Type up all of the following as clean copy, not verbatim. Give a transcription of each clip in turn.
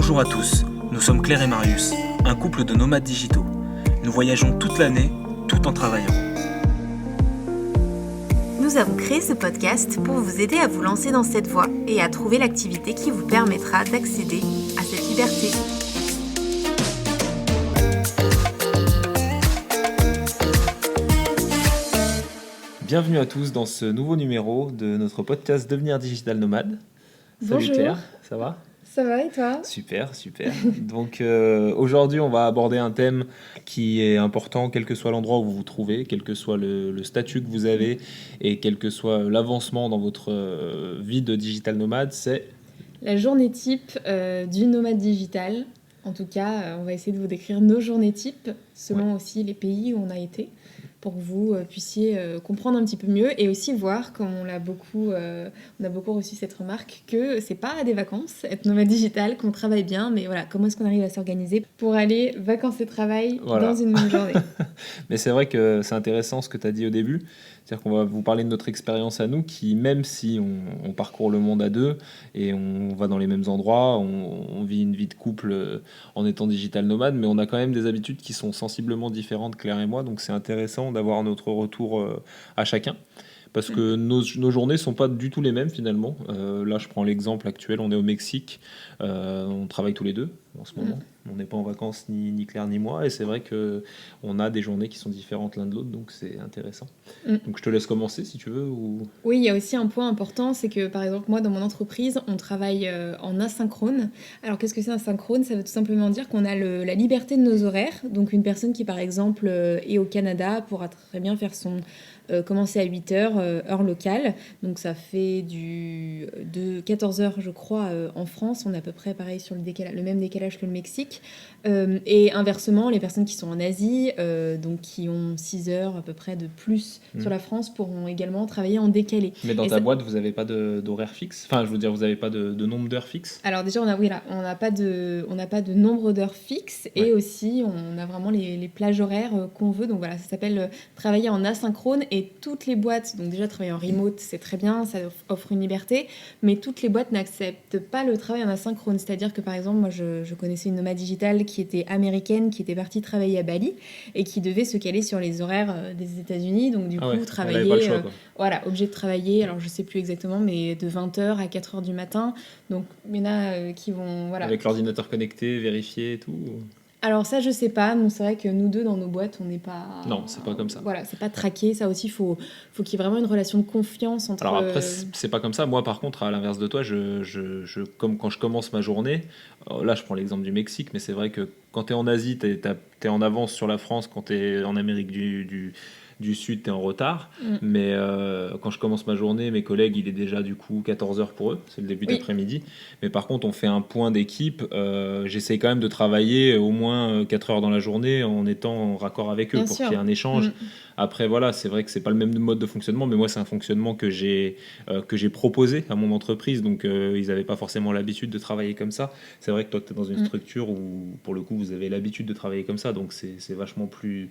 Bonjour à tous, nous sommes Claire et Marius, un couple de nomades digitaux. Nous voyageons toute l'année, tout en travaillant. Nous avons créé ce podcast pour vous aider à vous lancer dans cette voie et à trouver l'activité qui vous permettra d'accéder à cette liberté. Bienvenue à tous dans ce nouveau numéro de notre podcast Devenir Digital Nomade. Bonjour. Salut Claire, ça va ? Ça va et toi ? Super. Donc aujourd'hui on va aborder un thème qui est important quel que soit l'endroit où vous vous trouvez, quel que soit le statut que vous avez et quel que soit l'avancement dans votre vie de digital nomade, c'est la journée type du nomade digital. En tout cas, on va essayer de vous décrire nos journées types selon aussi les pays où on a été pour que vous puissiez comprendre un petit peu mieux et aussi voir, comme on a beaucoup reçu cette remarque, que c'est pas des vacances, être nomade digital, qu'on travaille bien, mais voilà, comment est-ce qu'on arrive à s'organiser pour aller vacances et travail dans une même journée. Mais c'est vrai que c'est intéressant ce que tu as dit au début, c'est-à-dire qu'on va vous parler de notre expérience à nous qui, même si on parcourt le monde à deux et on va dans les mêmes endroits, on vit une vie de couple en étant digital nomade, mais on a quand même des habitudes qui sont sensiblement différentes, Claire et moi, donc c'est intéressant d'avoir notre retour à chacun. Parce que nos journées ne sont pas du tout les mêmes finalement. Là, je prends l'exemple actuel, on est au Mexique, on travaille tous les deux en ce moment. On n'est pas en vacances ni Claire ni moi, et c'est vrai qu'on a des journées qui sont différentes l'un de l'autre, donc c'est intéressant. Donc je te laisse commencer si tu veux. Oui, il y a aussi un point important, c'est que par exemple moi dans mon entreprise, on travaille en asynchrone. Alors qu'est-ce que c'est asynchrone ? Ça veut tout simplement dire qu'on a la liberté de nos horaires. Donc une personne qui par exemple est au Canada pourra très bien faire commencer à 8h, heure locale. Donc ça fait de 14h je crois en France. On est à peu près pareil sur le même décalage que le Mexique. Et inversement, les personnes qui sont en Asie, donc qui ont 6 heures à peu près de plus sur la France, pourront également travailler en décalé. Mais dans ta boîte, vous n'avez pas d'horaire fixe ? Enfin, je veux dire, vous n'avez pas de nombre d'heures fixe ? Alors déjà, on n'a pas de nombre d'heures fixes et aussi on a vraiment les plages horaires qu'on veut. Donc voilà, ça s'appelle travailler en asynchrone et toutes les boîtes, donc déjà travailler en remote, c'est très bien, ça offre une liberté, mais toutes les boîtes n'acceptent pas le travail en asynchrone. C'est-à-dire que par exemple, moi je connaissais une nomade digitale qui était américaine, qui était partie travailler à Bali et qui devait se caler sur les horaires des États-Unis. Donc du coup, travailler, elle avait pas le choix, voilà, obligé de travailler, alors je sais plus exactement, mais de 20h à 4h du matin. Donc il y en a qui vont... Voilà. Avec l'ordinateur connecté, vérifié et tout. Alors ça, je sais pas. Nous, c'est vrai que nous deux, dans nos boîtes, on n'est pas... Non, c'est pas comme ça. Voilà, c'est pas traqué. Ça aussi, faut qu'il y ait vraiment une relation de confiance entre... Alors après, c'est pas comme ça. Moi, par contre, à l'inverse de toi, comme quand je commence ma journée, là, je prends l'exemple du Mexique, mais c'est vrai que quand t'es en Asie, t'es en avance sur la France. Quand t'es en Amérique du Sud, t'es en retard. Mais quand je commence ma journée, mes collègues, il est déjà du coup 14h pour eux, c'est le début d'après-midi. Mais par contre, on fait un point d'équipe. J'essaye quand même de travailler au moins 4 heures dans la journée en étant en raccord avec eux Bien pour sûr. qu'il y ait un échange. Après, voilà, c'est vrai que c'est pas le même mode de fonctionnement, mais moi, c'est un fonctionnement que j'ai proposé à mon entreprise. Donc, ils n'avaient pas forcément l'habitude de travailler comme ça. C'est vrai que toi, tu es dans une structure où, pour le coup, vous avez l'habitude de travailler comme ça. Donc, c'est vachement plus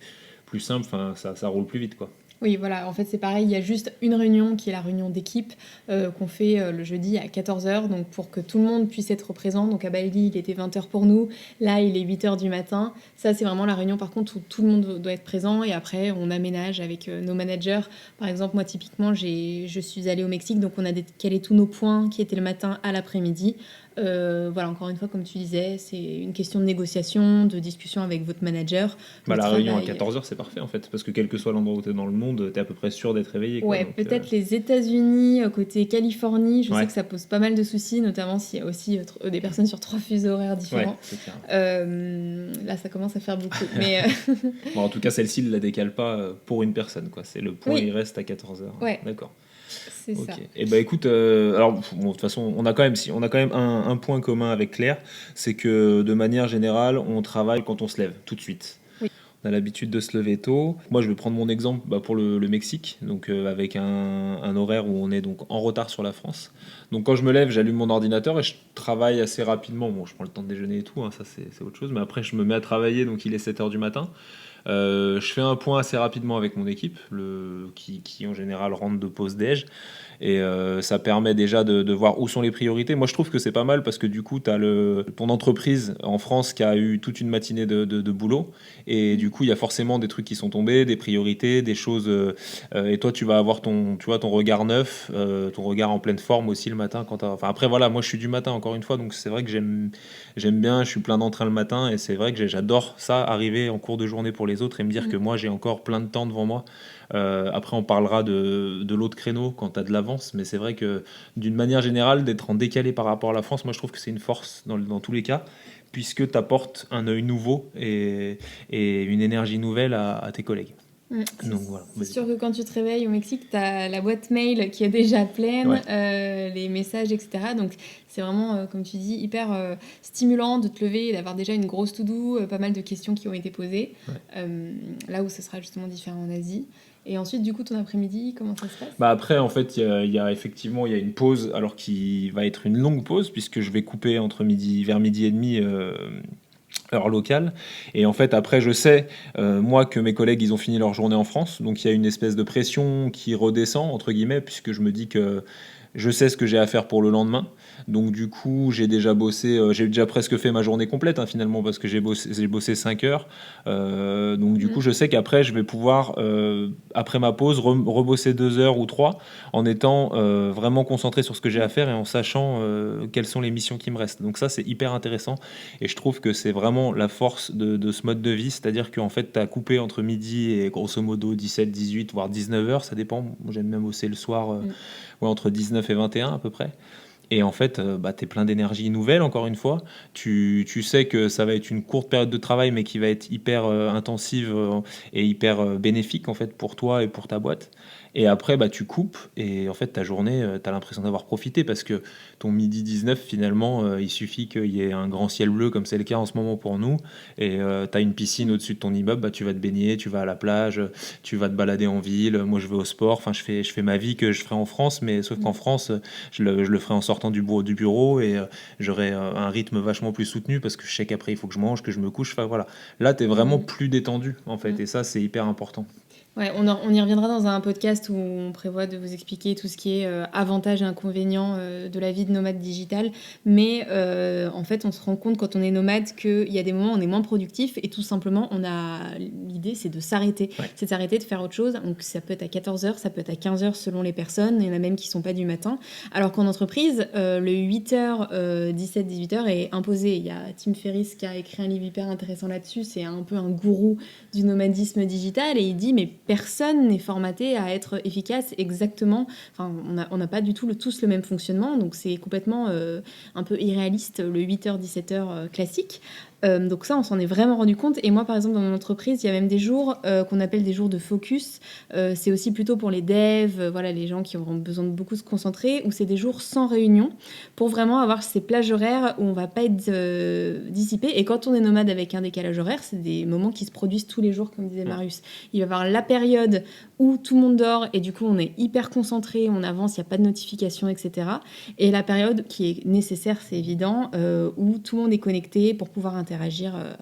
simple, enfin, ça roule plus vite, quoi. Oui, voilà, en fait c'est pareil, il y a juste une réunion qui est la réunion d'équipe qu'on fait le jeudi à 14h, donc pour que tout le monde puisse être présent. Donc à Bali, il était 20h pour nous, là il est 8h du matin. Ça c'est vraiment la réunion par contre où tout le monde doit être présent et après on aménage avec nos managers. Par exemple, moi typiquement, je suis allée au Mexique, donc on a décalé tous nos points qui étaient le matin à l'après-midi. Voilà, encore une fois, comme tu disais, c'est une question de négociation, de discussion avec votre manager. La réunion à 14h, c'est parfait en fait, parce que quel que soit l'endroit où tu es dans le monde, tu es à peu près sûr d'être réveillé. Ouais, donc, peut-être les États-Unis, côté Californie, je sais que ça pose pas mal de soucis, notamment s'il y a aussi des personnes sur 3 fuseaux horaires différents. Ouais, c'est clair. Là, ça commence à faire beaucoup. Mais bon, en tout cas, celle-ci ne la décale pas pour une personne, quoi. C'est le point, il reste à 14h. Ouais. D'accord. C'est ça. Et bah écoute, alors bon, de toute façon, on a quand même un point commun avec Claire, c'est que de manière générale, on travaille quand on se lève tout de suite. Oui. On a l'habitude de se lever tôt. Moi, je vais prendre mon exemple pour le Mexique, donc avec un horaire où on est donc en retard sur la France. Donc quand je me lève, j'allume mon ordinateur et je travaille assez rapidement. Bon, je prends le temps de déjeuner et tout, hein, ça c'est autre chose, mais après je me mets à travailler, donc il est 7h du matin. Je fais un point assez rapidement avec mon équipe, qui en général rentre de pause déj. Et ça permet déjà de voir où sont les priorités. Moi, je trouve que c'est pas mal parce que du coup, tu as ton entreprise en France qui a eu toute une matinée de boulot. Et du coup, il y a forcément des trucs qui sont tombés, des priorités, des choses. Et toi, tu vas avoir ton regard neuf, ton regard en pleine forme aussi le matin. Enfin, après, voilà, moi, je suis du matin, encore une fois. Donc, c'est vrai que j'aime bien, je suis plein d'entrain le matin. Et c'est vrai que j'adore ça, arriver en cours de journée pour les autres et me dire que moi, j'ai encore plein de temps devant moi. Après, on parlera de l'autre créneau quand tu as de l'avance, mais c'est vrai que d'une manière générale, d'être en décalé par rapport à la France, moi je trouve que c'est une force dans tous les cas, puisque tu apportes un œil nouveau et une énergie nouvelle à tes collègues. Donc voilà. C'est sûr que quand tu te réveilles au Mexique, tu as la boîte mail qui est déjà pleine, Ouais. les messages, etc. Donc c'est vraiment, comme tu dis, hyper stimulant de te lever et d'avoir déjà une grosse to-do, pas mal de questions qui ont été posées, là où ce sera justement différent en Asie. Et ensuite, du coup, ton après-midi, comment ça se passe ? Bah après, en fait, il y a effectivement il y a une pause, alors qui va être une longue pause, puisque je vais couper vers midi et demi, heure locale. Et en fait, après, je sais, moi, que mes collègues, ils ont fini leur journée en France. Donc, il y a une espèce de pression qui redescend, entre guillemets, puisque je me dis que je sais ce que j'ai à faire pour le lendemain. Donc, du coup, j'ai déjà bossé, j'ai déjà presque fait ma journée complète, hein, finalement, parce que j'ai bossé 5 heures. Donc, du coup, je sais qu'après, je vais pouvoir, après ma pause, rebosser 2 heures ou 3 en étant vraiment concentré sur ce que j'ai à faire et en sachant quelles sont les missions qui me restent. Donc, ça, c'est hyper intéressant. Et je trouve que c'est vraiment la force de ce mode de vie, c'est-à-dire qu'en fait, tu as coupé entre midi et grosso modo 17, 18, voire 19 heures, ça dépend. Moi, j'aime même bosser le soir, entre 19 et 21 à peu près. Et en fait, tu es plein d'énergie nouvelle, encore une fois. Tu sais que ça va être une courte période de travail, mais qui va être hyper intensive et hyper bénéfique en fait, pour toi et pour ta boîte. Et après, tu coupes et en fait, ta journée, tu as l'impression d'avoir profité parce que ton midi 19, finalement, il suffit qu'il y ait un grand ciel bleu, comme c'est le cas en ce moment pour nous, et tu as une piscine au-dessus de ton immeuble, tu vas te baigner, tu vas à la plage, tu vas te balader en ville. Moi, je vais au sport. Enfin, je fais ma vie que je ferai en France, mais sauf qu'en France, je le ferai en sortant du bureau et j'aurai un rythme vachement plus soutenu parce que je sais qu'après, il faut que je mange, que je me couche. Enfin, voilà. Là, tu es vraiment plus détendu, en fait, et ça, c'est hyper important. Ouais, on y reviendra dans un podcast où on prévoit de vous expliquer tout ce qui est avantages et inconvénients de la vie de nomade digital. Mais en fait, on se rend compte quand on est nomade qu'il y a des moments où on est moins productif et tout simplement, l'idée, c'est de s'arrêter. Ouais. C'est de s'arrêter, de faire autre chose. Donc ça peut être à 14h, ça peut être à 15h selon les personnes. Il y en a même qui ne sont pas du matin. Alors qu'en entreprise, le 8h, 17, 18h est imposé. Il y a Tim Ferriss qui a écrit un livre hyper intéressant là-dessus. C'est un peu un gourou du nomadisme digital et il dit mais personne n'est formaté à être efficace exactement. Enfin, on n'a pas du tout tous le même fonctionnement, donc c'est complètement un peu irréaliste le 8h, 17h classique. Donc ça, on s'en est vraiment rendu compte. Et moi, par exemple, dans mon entreprise, il y a même des jours qu'on appelle des jours de focus. C'est aussi plutôt pour les devs, voilà, les gens qui auront besoin de beaucoup se concentrer, ou c'est des jours sans réunion pour vraiment avoir ces plages horaires où on va pas être dissipé. Et quand on est nomade avec un décalage horaire, c'est des moments qui se produisent tous les jours, comme disait Marius. Il va y avoir la période où tout le monde dort et du coup, on est hyper concentré, on avance, il n'y a pas de notification, etc. Et la période qui est nécessaire, c'est évident, où tout le monde est connecté pour pouvoir interagir.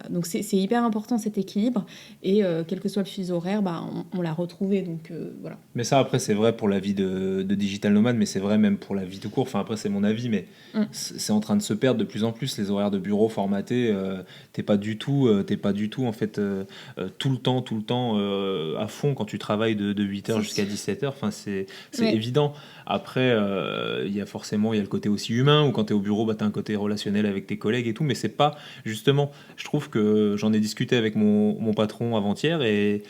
Donc c'est hyper important cet équilibre et quel que soit le fuseau horaire, on l'a retrouvé. Donc voilà. Mais ça après c'est vrai pour la vie de digital nomade, mais c'est vrai même pour la vie tout court. Enfin après c'est mon avis, mais c'est en train de se perdre de plus en plus les horaires de bureau formatés. T'es pas du tout en fait tout le temps à fond quand tu travailles de 8h jusqu'à 17h. Enfin c'est évident. Après il y a le côté aussi humain où quand t'es au bureau t'as un côté relationnel avec tes collègues et tout, mais c'est pas justement. Je trouve que j'en ai discuté avec mon patron avant-hier et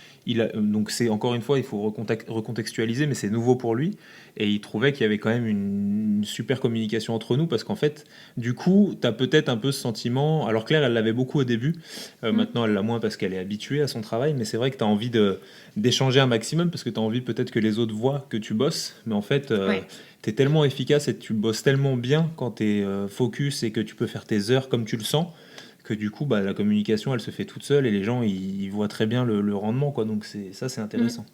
donc c'est encore une fois il faut recontextualiser, mais c'est nouveau pour lui et il trouvait qu'il y avait quand même une super communication entre nous parce qu'en fait du coup tu as peut-être un peu ce sentiment, alors Claire elle l'avait beaucoup au début, maintenant elle l'a moins parce qu'elle est habituée à son travail, mais c'est vrai que tu as envie d'échanger un maximum parce que tu as envie peut-être que les autres voient que tu bosses, mais en fait tu es tellement efficace et tu bosses tellement bien quand tu es focus et que tu peux faire tes heures comme tu le sens que du coup la communication elle se fait toute seule et les gens ils voient très bien le rendement quoi, donc c'est intéressant.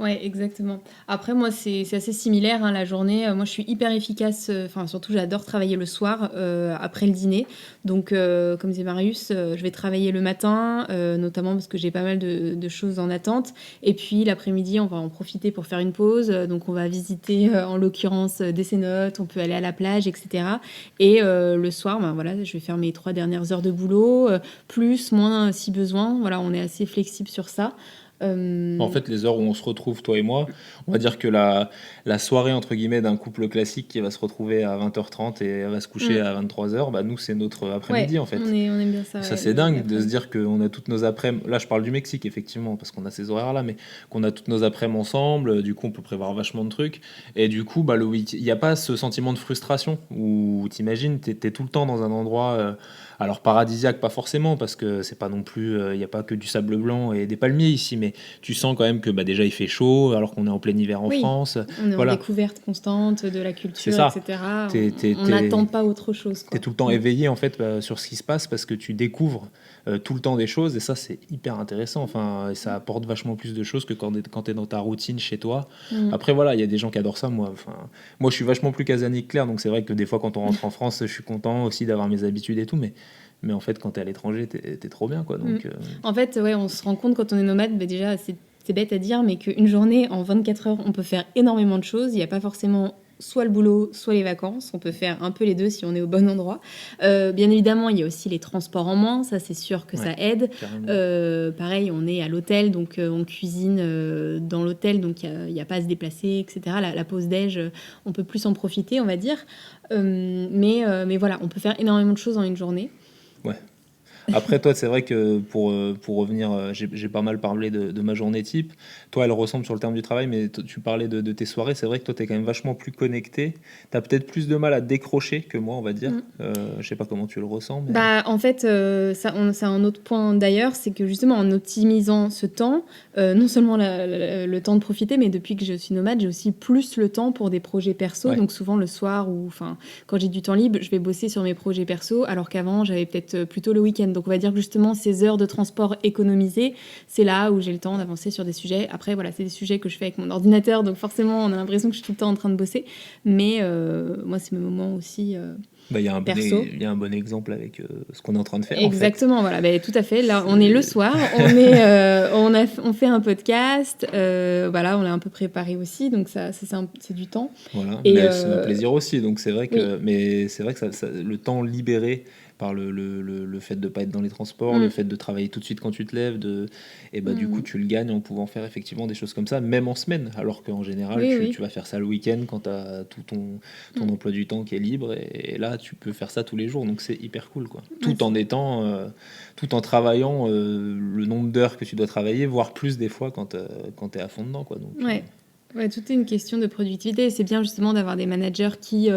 Ouais, exactement. Après, moi, c'est assez similaire, hein, la journée. Moi, je suis hyper efficace. Enfin, surtout, j'adore travailler le soir, après le dîner. Donc, comme disait Marius, je vais travailler le matin, notamment parce que j'ai pas mal de choses en attente. Et puis, l'après-midi, on va en profiter pour faire une pause. Donc, on va visiter, en l'occurrence, des cénotes. On peut aller à la plage, etc. Et le soir, ben, voilà, je vais faire mes 3 dernières heures de boulot, plus, moins, si besoin. Voilà, on est assez flexible sur ça. En fait, les heures où on se retrouve, toi et moi, on va dire que la soirée, entre guillemets, d'un couple classique qui va se retrouver à 20h30 et va se coucher Mm. à 23h, bah, nous, c'est notre Ouais, après-midi, en fait. on aime bien ça. Ça, Ouais, c'est le dingue de se l'après-midi. dire qu'on a toutes nos après-midi. Là, je parle du Mexique, effectivement, parce qu'on a ces horaires-là, mais qu'on a toutes nos après-midi ensemble. Du coup, on peut prévoir vachement de trucs. Et du coup, bah, le week il n'y a pas ce sentiment de frustration où t'imagines, t'es tout le temps dans un endroit, alors paradisiaque, pas forcément, parce que c'est pas non plus, il n'y a pas que du sable blanc et des palmiers ici, mais tu sens quand même que bah, déjà il fait chaud, alors qu'on est en plein hiver en Oui, France. on est en Voilà, découverte constante de la c'est culture, ça. etc. T'es, t'es, On t'es- n'attend pas autre chose, T'es quoi. tout le temps Mm. éveillé en fait sur ce qui se passe parce que tu découvres tout le temps des choses et ça c'est hyper intéressant. Enfin, et ça apporte vachement plus de choses que quand t'es dans ta routine chez toi. Mm. Après voilà, il y a des gens qui adorent ça. Moi je suis vachement plus casanier que Claire, donc c'est vrai que des fois quand on rentre en France, je suis content aussi d'avoir mes habitudes et tout, mais en fait quand t'es à l'étranger, t'es trop bien quoi. Mm. Donc En fait, ouais, on se rend compte quand on est nomade, bah, déjà, c'est bête à dire, mais qu'une journée, en 24 heures, on peut faire énormément de choses. Il n'y a pas forcément soit le boulot, soit les vacances. On peut faire un peu les deux si on est au bon endroit. Bien évidemment, il y a aussi les transports en moins. Ça, c'est sûr que Ouais. ça aide. carrément. Pareil, on est à l'hôtel, donc on cuisine dans l'hôtel, donc il n'y a pas à se déplacer, etc. La pause déj, on peut plus en profiter, on va dire. Mais voilà, on peut faire énormément de choses en une journée. Ouais. Après, toi, c'est vrai que pour revenir, j'ai pas mal parlé de ma journée type. Toi, elle ressemble sur le terme du travail, mais tu parlais de tes soirées. C'est vrai que toi, tu es quand même vachement plus connecté. Tu as peut-être plus de mal à décrocher que moi, on va dire. Mm. Je sais pas comment tu le ressens, mais Bah, en fait, c'est un autre point d'ailleurs, c'est que justement en optimisant ce temps, non seulement le temps de profiter, mais depuis que je suis nomade, j'ai aussi plus le temps pour des projets perso. Ouais. Donc souvent le soir ou enfin quand j'ai du temps libre, je vais bosser sur mes projets perso, alors qu'avant j'avais peut-être plutôt le week-end. Donc on va dire que justement ces heures de transport économisées, c'est là où j'ai le temps d'avancer sur des sujets. Après voilà, c'est des sujets que je fais avec mon ordinateur, donc forcément on a l'impression que je suis tout le temps en train de bosser. Mais moi c'est mes moments aussi. bah, il y a un Perso. il y a un bon exemple avec ce qu'on est en train de faire, en fait. Exactement, voilà, bah, tout à fait. Là, on C'est- est le soir, on fait un podcast, voilà, on l'a un peu préparé aussi, donc ça c'est du temps. Voilà, Et mais c'est un plaisir aussi. Donc c'est vrai que, oui. mais c'est vrai que le temps libéré par le fait de pas être dans les transports, Mm. le fait de travailler tout de suite quand tu te lèves, et bah du coup tu le gagnes en pouvant faire effectivement des choses comme ça, même en semaine. Alors qu'en général Oui, oui. tu vas faire ça le week-end quand tu as tout ton emploi du temps qui est libre, et là tu peux faire ça tous les jours. Donc c'est hyper cool quoi. Tout en étant, tout en travaillant le nombre d'heures que tu dois travailler, voire plus des fois quand tu es à fond dedans quoi. Donc, Ouais. Ouais, tout est une question de productivité. C'est bien justement d'avoir des managers qui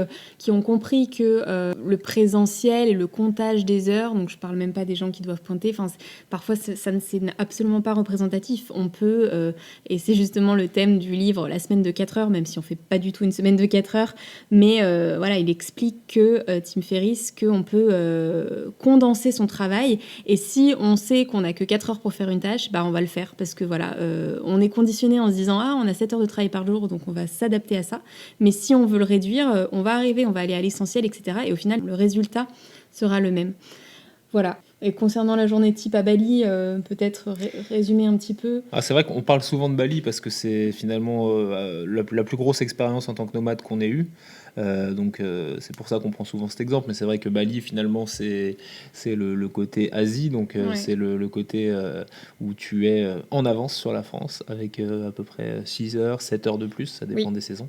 ont compris que le présentiel et le comptage des heures, donc je parle même pas des gens qui doivent pointer, enfin, parfois c'est absolument pas représentatif. On peut, et c'est justement le thème du livre La semaine de 4 heures, même si on fait pas du tout une semaine de 4 heures, mais voilà, il explique que, Tim Ferriss, qu'on peut condenser son travail, et si on sait qu'on a que 4 heures pour faire une tâche, bah on va le faire, parce que voilà, on est conditionné en se disant, ah, on a 7 heures de travail par jour, donc on va s'adapter à ça. Mais si on veut le réduire, on va aller à l'essentiel, etc. Et au final, le résultat sera le même. Voilà. Et concernant la journée type à Bali, peut-être résumer un petit peu. Ah, c'est vrai qu'on parle souvent de Bali parce que c'est finalement la plus grosse expérience en tant que nomade qu'on ait eue. Donc c'est pour ça qu'on prend souvent cet exemple. Mais c'est vrai que Bali, finalement, c'est le côté Asie. Donc Ouais. c'est le côté où tu es en avance sur la France avec à peu près 6 heures, 7 heures de plus. Ça dépend des saisons.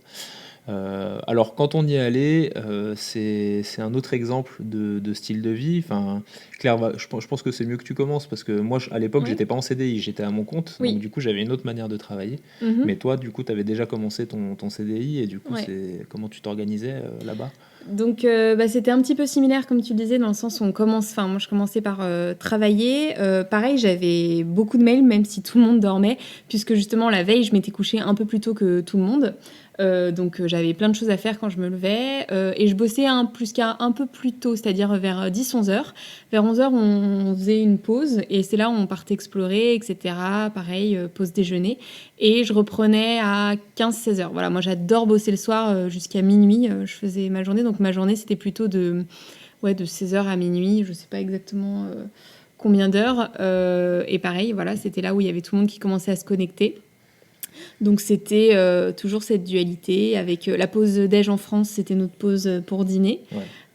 Alors quand on y est allé, c'est un autre exemple de style de vie. Enfin, Claire, je pense que c'est mieux que tu commences parce que moi, à l'époque, Oui. j'étais pas en CDI, j'étais à mon compte. Oui. Donc du coup, j'avais une autre manière de travailler. Mhm. Mais toi, du coup, tu avais déjà commencé ton CDI et du coup, Ouais. comment tu t'organisais là-bas? Donc, c'était un petit peu similaire, comme tu le disais, dans le sens où moi, je commençais par travailler. Pareil, j'avais beaucoup de mails, même si tout le monde dormait, puisque justement, la veille, je m'étais couchée un peu plus tôt que tout le monde. Donc j'avais plein de choses à faire quand je me levais. Et je bossais un peu plus tôt, c'est-à-dire vers 10-11 heures. Vers 11 heures, on faisait une pause et c'est là où on partait explorer, etc. Pareil, pause déjeuner. Et je reprenais à 15-16 heures. Voilà, moi j'adore bosser le soir jusqu'à minuit. Je faisais ma journée. Donc ma journée, c'était plutôt de 16 heures à minuit. Je sais pas exactement combien d'heures. Et pareil, voilà, c'était là où il y avait tout le monde qui commençait à se connecter. Donc c'était toujours cette dualité avec la pause déj en France, c'était notre pause pour dîner.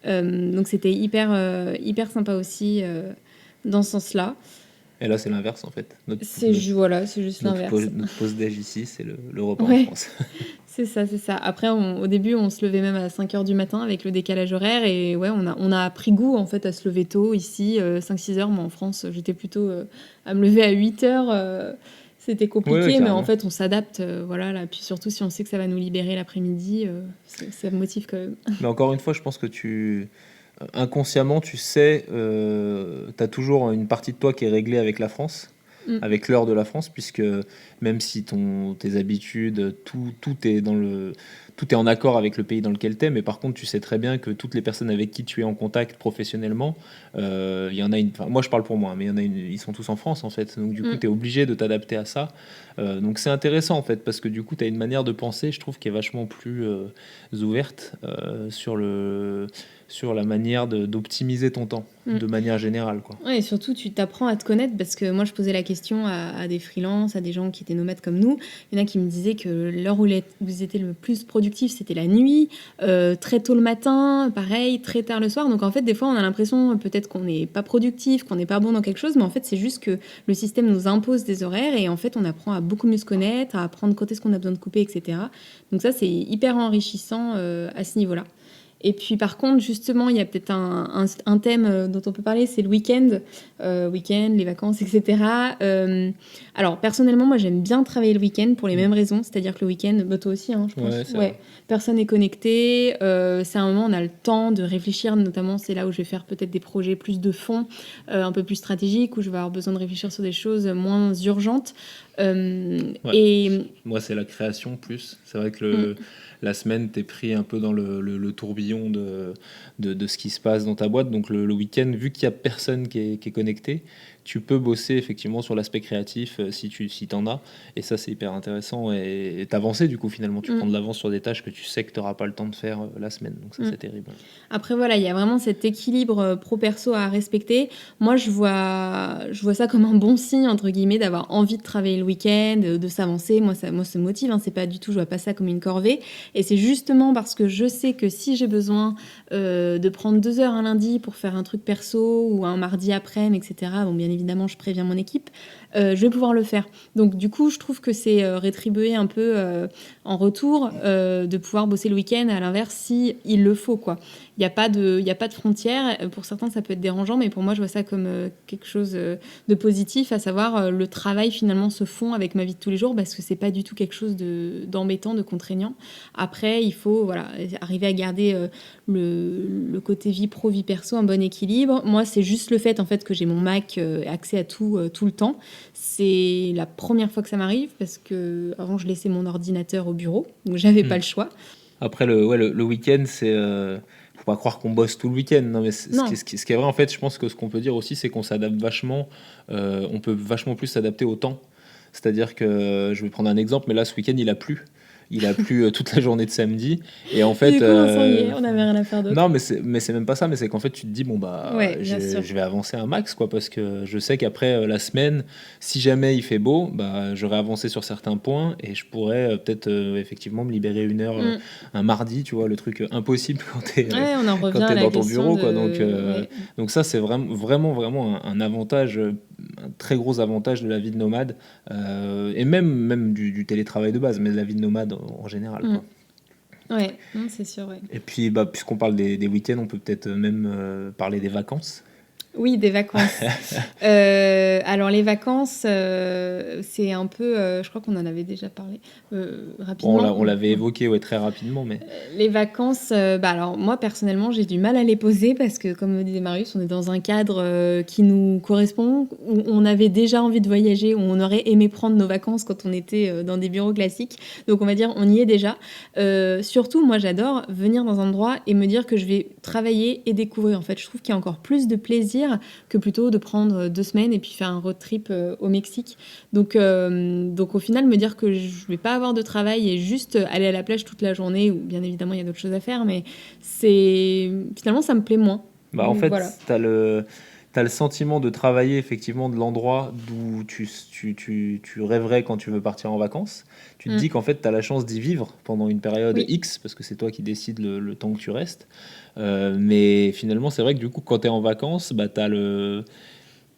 Donc c'était hyper sympa aussi dans ce sens-là. Et là, c'est l'inverse en fait. C'est juste l'inverse. Notre pause déj ici, c'est le repas Ouais. en France. C'est ça. Après, au début, on se levait même à 5h du matin avec le décalage horaire. Et ouais, on a pris goût en fait à se lever tôt ici, 5-6 heures. Moi, en France, j'étais plutôt à me lever à 8 heures. C'était compliqué, mais en fait, on s'adapte. Voilà, là. Puis surtout, si on sait que ça va nous libérer l'après-midi, ça me motive quand même. Mais encore une fois, je pense que inconsciemment, tu sais, tu as toujours une partie de toi qui est réglée avec la France, avec l'heure de la France, puisque même si tes habitudes, tout est en accord avec le pays dans lequel tu es, mais par contre, tu sais très bien que toutes les personnes avec qui tu es en contact professionnellement, il y en a moi je parle pour moi, mais il y en a ils sont tous en France en fait, donc du coup, tu es obligé de t'adapter à ça. Donc c'est intéressant en fait, parce que du coup, tu as une manière de penser, je trouve, qui est vachement plus ouverte sur la manière d'optimiser ton temps, de manière générale, quoi. Ouais, et surtout, tu t'apprends à te connaître parce que moi, je posais la question à des freelances, à des gens qui étaient nomades comme nous. Il y en a qui me disaient que l'heure où vous étiez le plus productif, c'était la nuit, très tôt le matin, pareil, très tard le soir. Donc en fait, des fois, on a l'impression peut-être qu'on n'est pas productif, qu'on n'est pas bon dans quelque chose, mais en fait, c'est juste que le système nous impose des horaires et en fait, on apprend à beaucoup mieux se connaître, à apprendre quand est-ce qu'on a besoin de couper, etc. Donc ça, c'est hyper enrichissant à ce niveau-là. Et puis par contre, justement, il y a peut-être un thème dont on peut parler, c'est le week-end, les vacances, etc. Alors personnellement, moi j'aime bien travailler le week-end pour les mêmes raisons, c'est-à-dire que le week-end, toi aussi, hein, je pense, personne n'est connecté, c'est un moment où on a le temps de réfléchir, notamment c'est là où je vais faire peut-être des projets plus de fond, un peu plus stratégiques, où je vais avoir besoin de réfléchir sur des choses moins urgentes. Et moi, c'est la création plus. C'est vrai que la semaine, t'es pris un peu dans le tourbillon de ce qui se passe dans ta boîte. Donc le week-end, vu qu'il n'y a personne qui est connecté, tu peux bosser effectivement sur l'aspect créatif si t'en as. Et ça, c'est hyper intéressant. Et t'avancer, du coup, finalement. Tu prends de l'avance sur des tâches que tu sais que tu n'auras pas le temps de faire la semaine. Donc ça, c'est terrible. Après, voilà, il y a vraiment cet équilibre pro-perso à respecter. Moi, je vois ça comme un bon signe, entre guillemets, d'avoir envie de travailler le week-end, de s'avancer. Moi, ça me motive. C'est pas du tout, je vois pas ça comme une corvée. Et c'est justement parce que je sais que si j'ai besoin de prendre 2 heures un lundi pour faire un truc perso ou un mardi après-midi, etc., bon, bien évidemment, je préviens mon équipe, je vais pouvoir le faire. Donc, du coup, je trouve que c'est rétribué un peu en retour de pouvoir bosser le week-end, à l'inverse, si il le faut, quoi. Il n'y a pas de frontières. Pour certains, ça peut être dérangeant, mais pour moi, je vois ça comme quelque chose de positif, à savoir le travail, finalement, se fond avec ma vie de tous les jours, parce que c'est pas du tout quelque chose d'embêtant, de contraignant. Après, il faut arriver à garder le côté vie pro, vie perso, un bon équilibre. Moi, c'est juste le fait, en fait, que j'ai mon Mac, accès à tout le temps. C'est la première fois que ça m'arrive, parce que avant je laissais mon ordinateur au bureau, donc j'avais pas le choix. Après, le week-end, c'est... faut pas croire qu'on bosse tout le week-end. Non, mais ce qui est vrai, en fait, je pense que ce qu'on peut dire aussi, c'est qu'on s'adapte vachement. On peut vachement plus s'adapter au temps. C'est-à-dire que, je vais prendre un exemple, mais là, ce week-end, il a plu. Il a plu toute la journée de samedi. Et en fait, on n'avait rien à faire d'autre. Non, mais c'est même pas ça. Mais c'est qu'en fait, tu te dis, je vais avancer un max, quoi, parce que je sais qu'après la semaine, si jamais il fait beau, j'aurai avancé sur certains points et je pourrais peut-être effectivement me libérer 1 heure un mardi, tu vois, le truc impossible quand t'es dans ton bureau, quoi. Donc ça, c'est vraiment un avantage, un très gros avantage de la vie de nomade, et même du télétravail de base, mais de la vie de nomade en général, quoi. Ouais, non, c'est sûr, ouais. Et puis, puisqu'on parle des week-ends, on peut peut-être même parler des vacances. Oui, des vacances. Alors les vacances, c'est un peu, je crois qu'on en avait déjà parlé rapidement. On l'avait évoqué très rapidement, mais Les vacances, alors moi personnellement j'ai du mal à les poser parce que comme le disait Marius, on est dans un cadre qui nous correspond, où on avait déjà envie de voyager, où on aurait aimé prendre nos vacances quand on était dans des bureaux classiques. Donc on va dire on y est déjà. Surtout moi j'adore venir dans un endroit et me dire que je vais travailler et découvrir. En fait je trouve qu'il y a encore plus de plaisir que plutôt de prendre 2 semaines et puis faire un road trip au Mexique. Donc au final, me dire que je vais pas avoir de travail et juste aller à la plage toute la journée, ou bien évidemment, il y a d'autres choses à faire, mais finalement, ça me plaît moins. en Donc, fait, voilà. t'as le sentiment de travailler effectivement de l'endroit d'où tu rêverais quand tu veux partir en vacances. Tu te dis qu'en fait, tu as la chance d'y vivre pendant une période Oui. X, parce que c'est toi qui décides le temps que tu restes. Mais finalement, c'est vrai que du coup, quand tu es en vacances,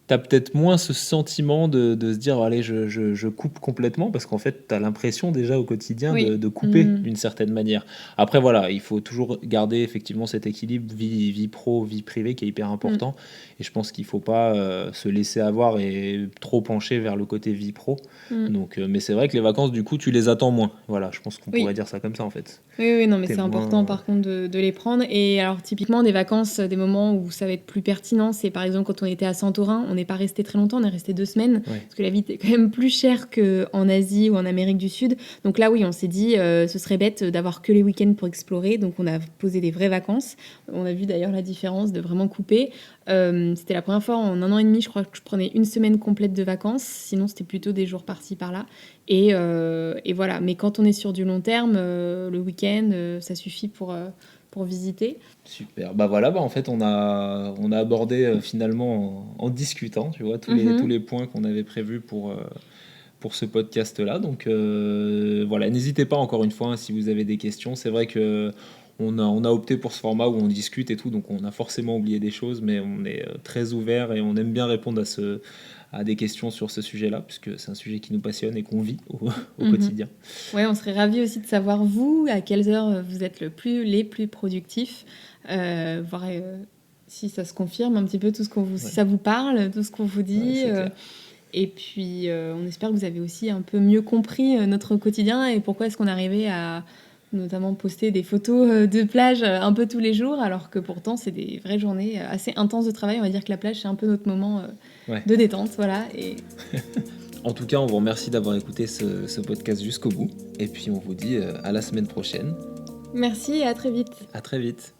t'as peut-être moins ce sentiment de se dire allez, je coupe complètement, parce qu'en fait tu as l'impression déjà au quotidien Oui. de couper d'une certaine manière. Après voilà, il faut toujours garder effectivement cet équilibre vie pro, vie privée qui est hyper important, et je pense qu'il faut pas se laisser avoir et trop pencher vers le côté vie pro. Donc, mais c'est vrai que les vacances du coup tu les attends moins. Voilà, je pense qu'on pourrait dire ça comme ça en fait. Oui, non, mais T'es c'est moins, important par contre de les prendre. Et alors typiquement des vacances, des moments où ça va être plus pertinent, c'est par exemple quand on était à Santorin, on n'est pas resté très longtemps, on est resté 2 semaines, parce que la vie est quand même plus chère qu'en Asie ou en Amérique du Sud. Donc là oui, on s'est dit ce serait bête d'avoir que les week-ends pour explorer, donc on a posé des vraies vacances. On a vu d'ailleurs la différence de vraiment couper. C'était la première fois en 1 an et demi, je crois que je prenais 1 semaine complète de vacances, sinon c'était plutôt des jours par-ci par-là. Et voilà, mais quand on est sur du long terme, le week-end, ça suffit pour visiter. Super. En fait, on a abordé finalement en discutant, tu vois, tous les points qu'on avait prévus pour ce podcast-là. Donc voilà, n'hésitez pas encore une fois hein, si vous avez des questions. C'est vrai que on a opté pour ce format où on discute et tout, donc on a forcément oublié des choses, mais on est très ouvert et on aime bien répondre à des questions sur ce sujet-là, puisque c'est un sujet qui nous passionne et qu'on vit au quotidien. Ouais, on serait ravis aussi de savoir, vous, à quelles heures vous êtes les plus productifs, voir si ça se confirme un petit peu, tout ce qu'on si ça vous parle, tout ce qu'on vous dit. Et puis, on espère que vous avez aussi un peu mieux compris notre quotidien et pourquoi est-ce qu'on arrivait à notamment poster des photos de plage un peu tous les jours, alors que pourtant, c'est des vraies journées assez intenses de travail. On va dire que la plage, c'est un peu notre moment de détente. Voilà. Et... En tout cas, on vous remercie d'avoir écouté ce podcast jusqu'au bout. Et puis, on vous dit à la semaine prochaine. Merci et à très vite. À très vite.